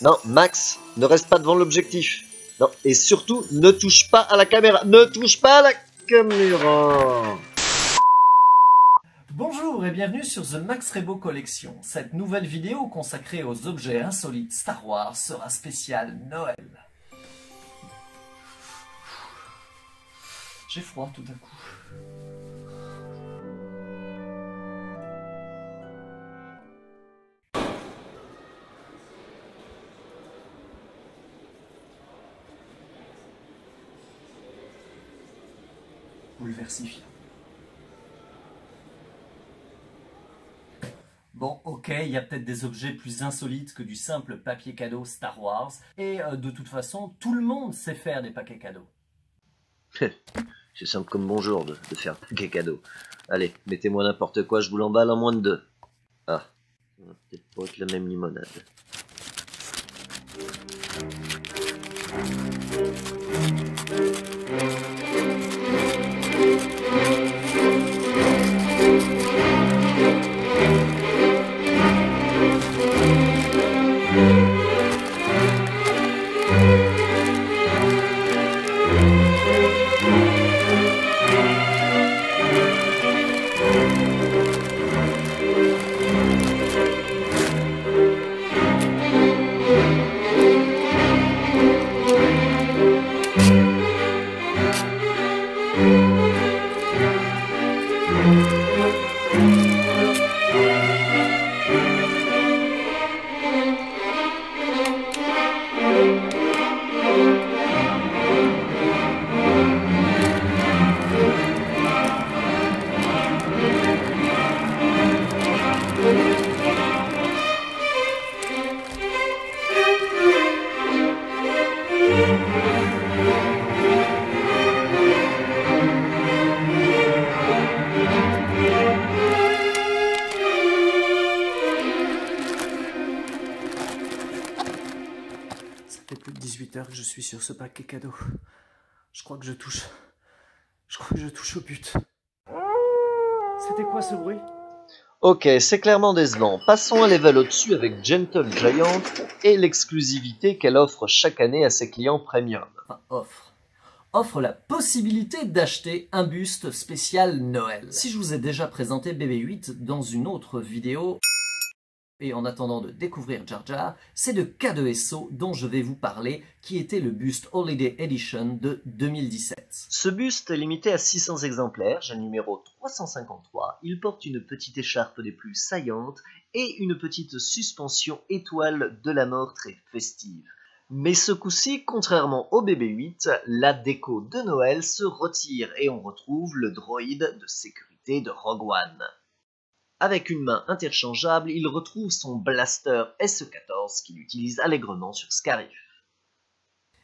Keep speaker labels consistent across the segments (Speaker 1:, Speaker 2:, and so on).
Speaker 1: Non, Max, ne reste pas devant l'objectif. Non, et surtout, ne touche pas à la caméra. Ne touche pas à la caméra.
Speaker 2: Bonjour et bienvenue sur The Max Rebo Collection. Cette nouvelle vidéo consacrée aux objets insolites Star Wars sera spéciale Noël. J'ai froid tout d'un coup. Bouleversifiant. Bon, ok, il y a peut-être des objets plus insolites que du simple papier cadeau Star Wars, et de toute façon, tout le monde sait faire des paquets cadeaux.
Speaker 1: C'est simple comme bonjour de faire paquet cadeau. Allez, mettez-moi n'importe quoi, je vous l'emballe en moins de 2. Ah, peut-être pas être la même limonade.
Speaker 2: Ça fait plus de 18 heures que je suis sur ce paquet cadeau. Je crois que je touche au but. C'était quoi ce bruit?
Speaker 1: Ok, c'est clairement décevant. Passons un level au-dessus avec Gentle Giant et l'exclusivité qu'elle offre chaque année à ses clients premium.
Speaker 2: Enfin, offre la possibilité d'acheter un buste spécial Noël. Si je vous ai déjà présenté BB-8 dans une autre vidéo, et en attendant de découvrir Jar Jar, c'est de K2SO dont je vais vous parler, qui était le buste Holiday Edition de 2017.
Speaker 1: Ce buste est limité à 600 exemplaires, j'ai le numéro 353. Il porte une petite écharpe des plus saillantes et une petite suspension étoile de la mort très festive. Mais ce coup-ci, contrairement au BB-8, la déco de Noël se retire et on retrouve le droïde de sécurité de Rogue One. Avec une main interchangeable, il retrouve son blaster SE-14 qu'il utilise allègrement sur Scarif.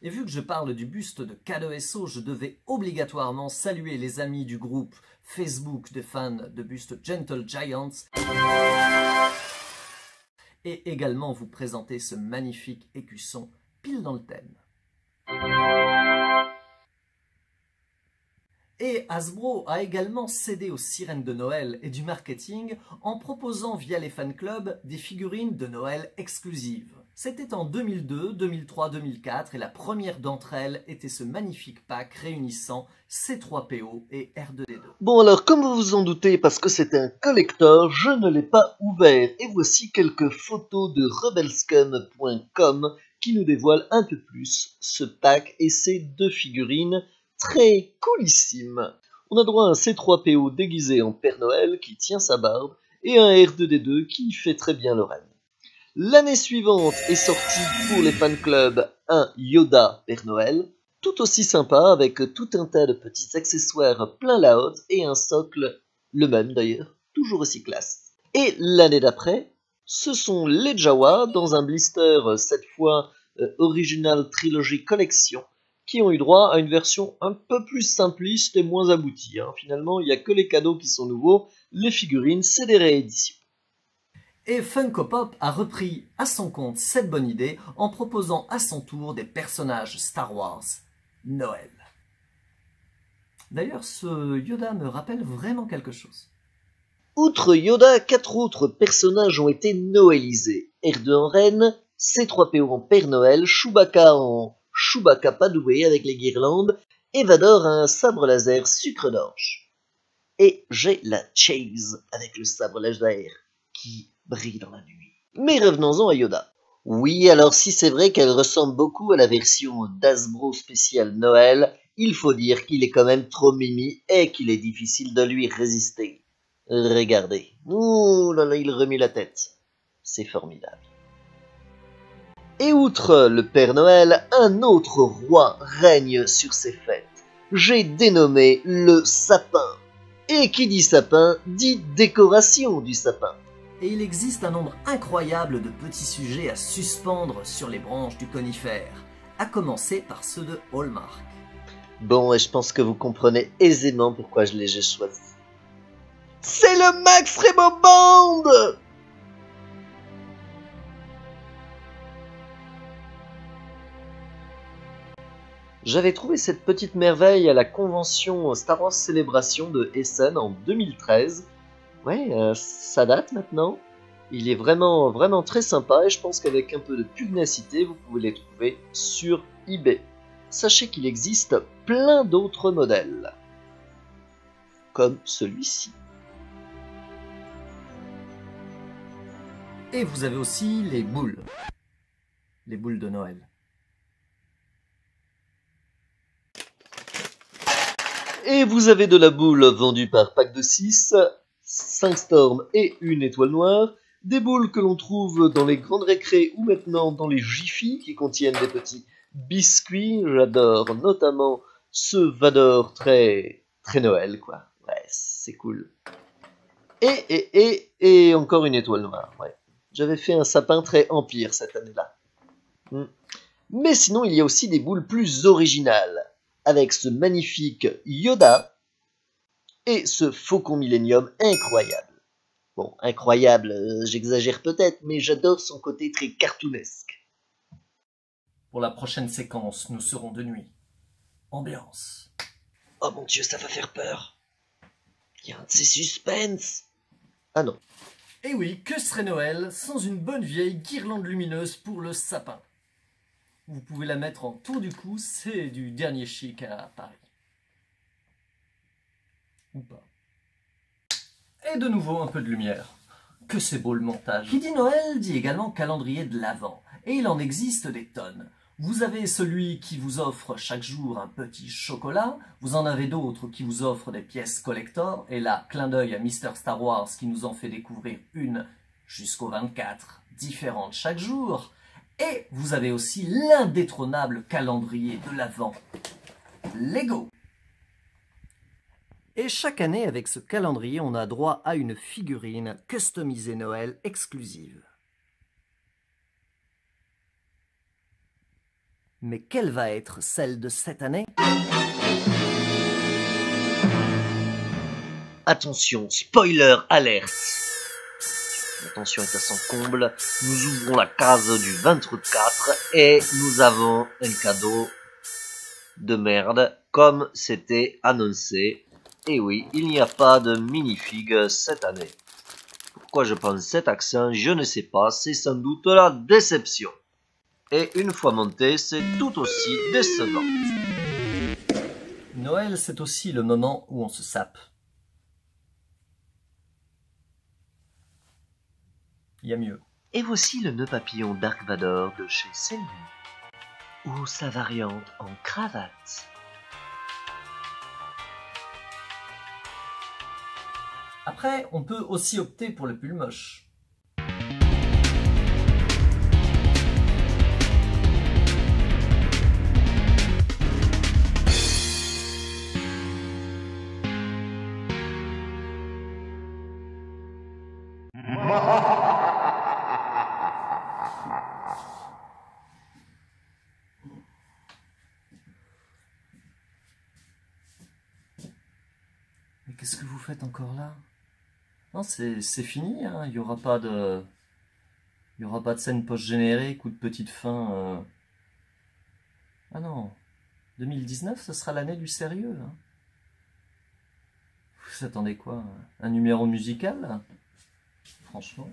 Speaker 2: Et vu que je parle du buste de K2SO, je devais obligatoirement saluer les amis du groupe Facebook des fans de buste Gentle Giants et également vous présenter ce magnifique écusson pile dans le thème. Et Hasbro a également cédé aux sirènes de Noël et du marketing en proposant via les fan clubs des figurines de Noël exclusives. C'était en 2002, 2003, 2004 et la première d'entre elles était ce magnifique pack réunissant C3PO et R2D2.
Speaker 1: Bon alors, comme vous vous en doutez, parce que c'est un collector, je ne l'ai pas ouvert. Et voici quelques photos de rebelscum.com qui nous dévoilent un peu plus ce pack et ces deux figurines très coolissimes. On a droit à un C3PO déguisé en Père Noël qui tient sa barbe et un R2D2 qui fait très bien le reine. L'année suivante est sorti pour les fan clubs un Yoda Père Noël, tout aussi sympa avec tout un tas de petits accessoires plein la haute et un socle, le même d'ailleurs, toujours aussi classe. Et l'année d'après, ce sont les Jawa dans un blister cette fois Original Trilogy Collection qui ont eu droit à une version un peu plus simpliste et moins aboutie. Finalement, il n'y a que les cadeaux qui sont nouveaux, les figurines, c'est des rééditions.
Speaker 2: Et Funko Pop a repris à son compte cette bonne idée en proposant à son tour des personnages Star Wars Noël. D'ailleurs, ce Yoda me rappelle vraiment quelque chose.
Speaker 1: Outre Yoda, 4 autres personnages ont été noëlisés. R2 en reine, C3PO en Père Noël, Chewbacca en Chewbacca pas doué avec les guirlandes, et Vador a un sabre laser sucre d'orge. Et j'ai la Chase avec le sabre laser qui brille dans la nuit. Mais revenons-en à Yoda. Oui, alors si c'est vrai qu'elle ressemble beaucoup à la version d'Hasbro spéciale Noël, il faut dire qu'il est quand même trop mimi et qu'il est difficile de lui résister. Regardez. Ouh là là, il remue la tête. C'est formidable. Et outre le Père Noël, un autre roi règne sur ces fêtes. J'ai dénommé le sapin. Et qui dit sapin, dit décoration du sapin.
Speaker 2: Et il existe un nombre incroyable de petits sujets à suspendre sur les branches du conifère, à commencer par ceux de Hallmark.
Speaker 1: Bon, et je pense que vous comprenez aisément pourquoi je l'ai choisi. C'est le Max Rebo Band! J'avais trouvé cette petite merveille à la convention Star Wars Célébration de Essen en 2013. Ouais, ça date maintenant. Il est vraiment, vraiment très sympa et je pense qu'avec un peu de pugnacité, vous pouvez les trouver sur eBay. Sachez qu'il existe plein d'autres modèles, comme celui-ci.
Speaker 2: Et vous avez aussi les boules de Noël.
Speaker 1: Et vous avez de la boule vendue par pack de 6, 5 storms et une étoile noire, des boules que l'on trouve dans les grandes récrés ou maintenant dans les Jiffy qui contiennent des petits biscuits. J'adore notamment ce Vador très Noël quoi. Ouais, c'est cool. Et encore une étoile noire. Ouais. J'avais fait un sapin très Empire cette année-là. Mais sinon, il y a aussi des boules plus originales, avec ce magnifique Yoda et ce Faucon Millenium incroyable. Bon, incroyable, j'exagère peut-être, mais j'adore son côté très cartoonesque.
Speaker 2: Pour la prochaine séquence, nous serons de nuit. Ambiance.
Speaker 1: Oh mon Dieu, ça va faire peur. Il y a un de ces suspens. Ah non.
Speaker 2: Et oui, que serait Noël sans une bonne vieille guirlande lumineuse pour le sapin? Vous pouvez la mettre en tour du cou, c'est du dernier chic à Paris. Ou pas. Et de nouveau un peu de lumière. Que c'est beau le montage. Qui dit Noël dit également calendrier de l'Avent. Et il en existe des tonnes. Vous avez celui qui vous offre chaque jour un petit chocolat, vous en avez d'autres qui vous offrent des pièces collector, et là, clin d'œil à Mister Star Wars qui nous en fait découvrir une jusqu'au 24, différente chaque jour. Et vous avez aussi l'indétrônable calendrier de l'Avent, Lego. Et chaque année, avec ce calendrier, on a droit à une figurine customisée Noël exclusive. Mais quelle va être celle de cette année?
Speaker 1: Attention, spoiler alerte. L'attention est à son comble. Nous ouvrons la case du 24 et nous avons un cadeau de merde, comme c'était annoncé. Et oui, il n'y a pas de minifig cette année. Pourquoi je pense cet accent, je ne sais pas, c'est sans doute la déception. Et une fois monté, c'est tout aussi décevant.
Speaker 2: Noël, c'est aussi le moment où on se sape. Il y a mieux.
Speaker 1: Et voici le nœud papillon Dark Vador de chez Cellule, ou sa variante en cravate.
Speaker 2: Après, on peut aussi opter pour le pull moche. Mais qu'est-ce que vous faites encore là? Non, c'est fini, hein. Il y aura pas de scène post-générique ou de petite fin. Ah non, 2019, ce sera l'année du sérieux. Hein. Vous attendez quoi? Un numéro musical? Franchement.